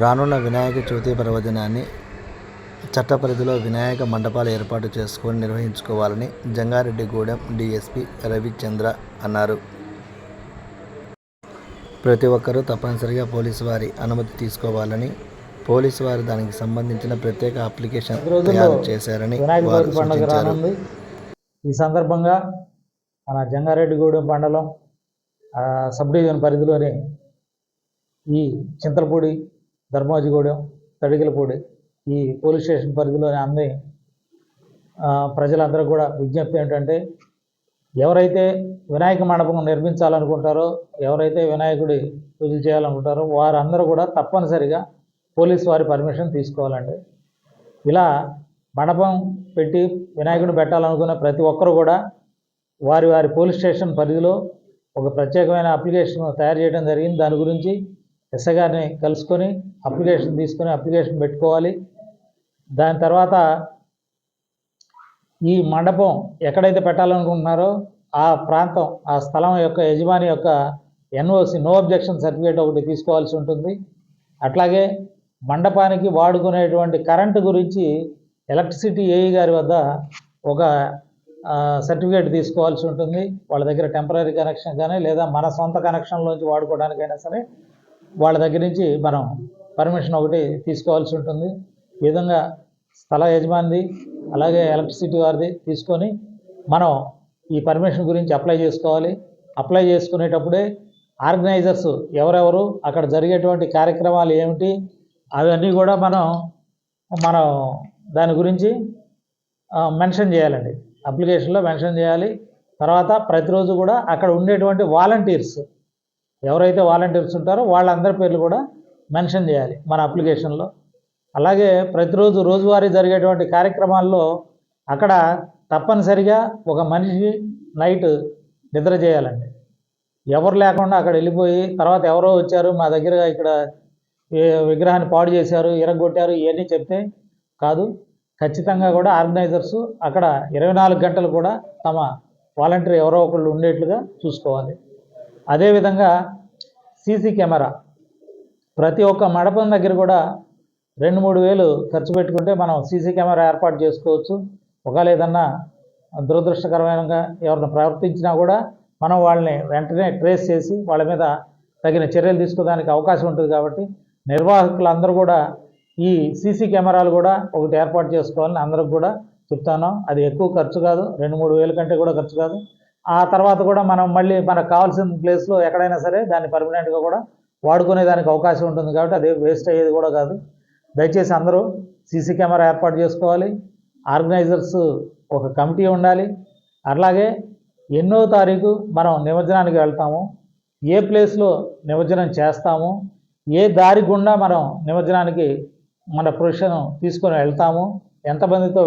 రానున్న వినాయక చవితి పర్వదినాన్ని చట్ట పరిధిలో వినాయక మండపాలు ఏర్పాటు చేసుకొని నిర్వహించుకోవాలని జంగారెడ్డిగూడెం డీఎస్పీ రవిచంద్ర అన్నారు. ప్రతి ఒక్కరూ తప్పనిసరిగా పోలీసు వారి అనుమతి తీసుకోవాలని, పోలీసు వారు దానికి సంబంధించిన ప్రత్యేక అప్లికేషన్ తయారు చేశారని వారు సూచించారు. ఈ సందర్భంగా మన జంగారెడ్డిగూడెం మండలం సబ్ డివిజన్ పరిధిలోని ఈ చింతలపూడి, ధర్మాజిగూడెం, తడిగలపూడి ఈ పోలీస్ స్టేషన్ పరిధిలోని అన్ని ప్రజలందరూ కూడా విజ్ఞప్తి ఏంటంటే, ఎవరైతే వినాయక మండపం నిర్మించాలనుకుంటారో, ఎవరైతే వినాయకుడి పూజలు చేయాలనుకుంటారో వారందరూ కూడా తప్పనిసరిగా పోలీసు వారి పర్మిషన్ తీసుకోవాలండి. ఇలా మండపం పెట్టి వినాయకుడిని పెట్టాలనుకున్న ప్రతి ఒక్కరు కూడా వారి వారి పోలీస్ స్టేషన్ పరిధిలో ఒక ప్రత్యేకమైన అప్లికేషన్ తయారు చేయడం జరిగింది. దాని గురించి ఎస్ఐ గారిని కలుసుకొని అప్లికేషన్ తీసుకొని అప్లికేషన్ పెట్టుకోవాలి. దాని తర్వాత ఈ మండపం ఎక్కడైతే పెట్టాలనుకుంటున్నారో ఆ ప్రాంతం, ఆ స్థలం యొక్క యజమాని యొక్క ఎన్ఓసి, నో అబ్జెక్షన్ సర్టిఫికేట్ ఒకటి తీసుకోవాల్సి ఉంటుంది. అట్లాగే మండపానికి వాడుకునేటువంటి కరెంటు గురించి ఎలక్ట్రిసిటీ ఏఈ గారి వద్ద ఒక సర్టిఫికేట్ తీసుకోవాల్సి ఉంటుంది. వాళ్ళ దగ్గర టెంపరీ కనెక్షన్ కానీ లేదా మన సొంత కనెక్షన్లోంచి వాడుకోవడానికైనా సరే వాళ్ళ దగ్గర నుంచి మనం పర్మిషన్ ఒకటి తీసుకోవాల్సి ఉంటుంది. ఈ విధంగా స్థల యజమానిది అలాగే ఎలక్ట్రిసిటీ వారిది తీసుకొని మనం ఈ పర్మిషన్ గురించి అప్లై చేసుకోవాలి. అప్లై చేసుకునేటప్పుడే ఆర్గనైజర్స్ ఎవరెవరు, అక్కడ జరిగేటువంటి కార్యక్రమాలు ఏమిటి, అవన్నీ కూడా మనం దాని గురించి మెన్షన్ చేయాలండి. అప్లికేషన్లో మెన్షన్ చేయాలి. తర్వాత ప్రతిరోజు కూడా అక్కడ ఉండేటువంటి వాలంటీర్స్, ఎవరైతే వాలంటీర్స్ ఉంటారో వాళ్ళందరి పేర్లు కూడా మెన్షన్ చేయాలి మన అప్లికేషన్లో. అలాగే ప్రతిరోజు రోజువారీ జరిగేటువంటి కార్యక్రమాల్లో అక్కడ తప్పనిసరిగా ఒక మనిషి నైట్ నిద్ర చేయాలండి. ఎవరు లేకుండా అక్కడ వెళ్ళిపోయి తర్వాత ఎవరో వచ్చారు మా దగ్గర ఇక్కడ విగ్రహాన్ని పాడు చేశారు, ఇరగొట్టారు ఇవన్నీ చెప్తే కాదు. ఖచ్చితంగా కూడా ఆర్గనైజర్స్ అక్కడ 24 గంటలు కూడా తమ వాలంటీర్ ఎవరో ఒకళ్ళు ఉండేట్లుగా చూసుకోవాలి. అదేవిధంగా సీసీ కెమెరా ప్రతి ఒక్క మండపం దగ్గర కూడా 2-3 వేలు ఖర్చు పెట్టుకుంటే మనం సీసీ కెమెరా ఏర్పాటు చేసుకోవచ్చు. ఒకవేళ ఏదన్నా దురదృష్టకరమైన ఎవరిని ప్రవర్తించినా కూడా మనం వాళ్ళని వెంటనే ట్రేస్ చేసి వాళ్ళ మీద తగిన చర్యలు తీసుకోవడానికి అవకాశం ఉంటుంది. కాబట్టి నిర్వాహకులందరూ కూడా ఈ సీసీ కెమెరాలు కూడా ఒకటి ఏర్పాటు చేసుకోవాలని అందరికి కూడా చెప్తాను. అది ఎక్కువ ఖర్చు కాదు, 2-3 వేల కంటే కూడా ఖర్చు కాదు. ఆ తర్వాత కూడా మనం మళ్ళీ మనకు కావాల్సిన ప్లేస్లో ఎక్కడైనా సరే దాన్ని పర్మనెంట్గా కూడా వాడుకునే దానికి అవకాశం ఉంటుంది. కాబట్టి అది వేస్ట్ అయ్యేది కూడా కాదు. దయచేసి అందరూ సీసీ కెమెరా ఏర్పాటు చేసుకోవాలి. ఆర్గనైజర్స్ ఒక కమిటీ ఉండాలి. అలాగే 8వ తారీఖు మనం నిమజ్జనానికి వెళ్తాము, ఏ ప్లేస్లో నిమజ్జనం చేస్తాము, ఏ దారి గుండా మనం నిమజ్జనానికి మన ప్రొఫెషన్ తీసుకొని వెళ్తాము, ఎంతమందితో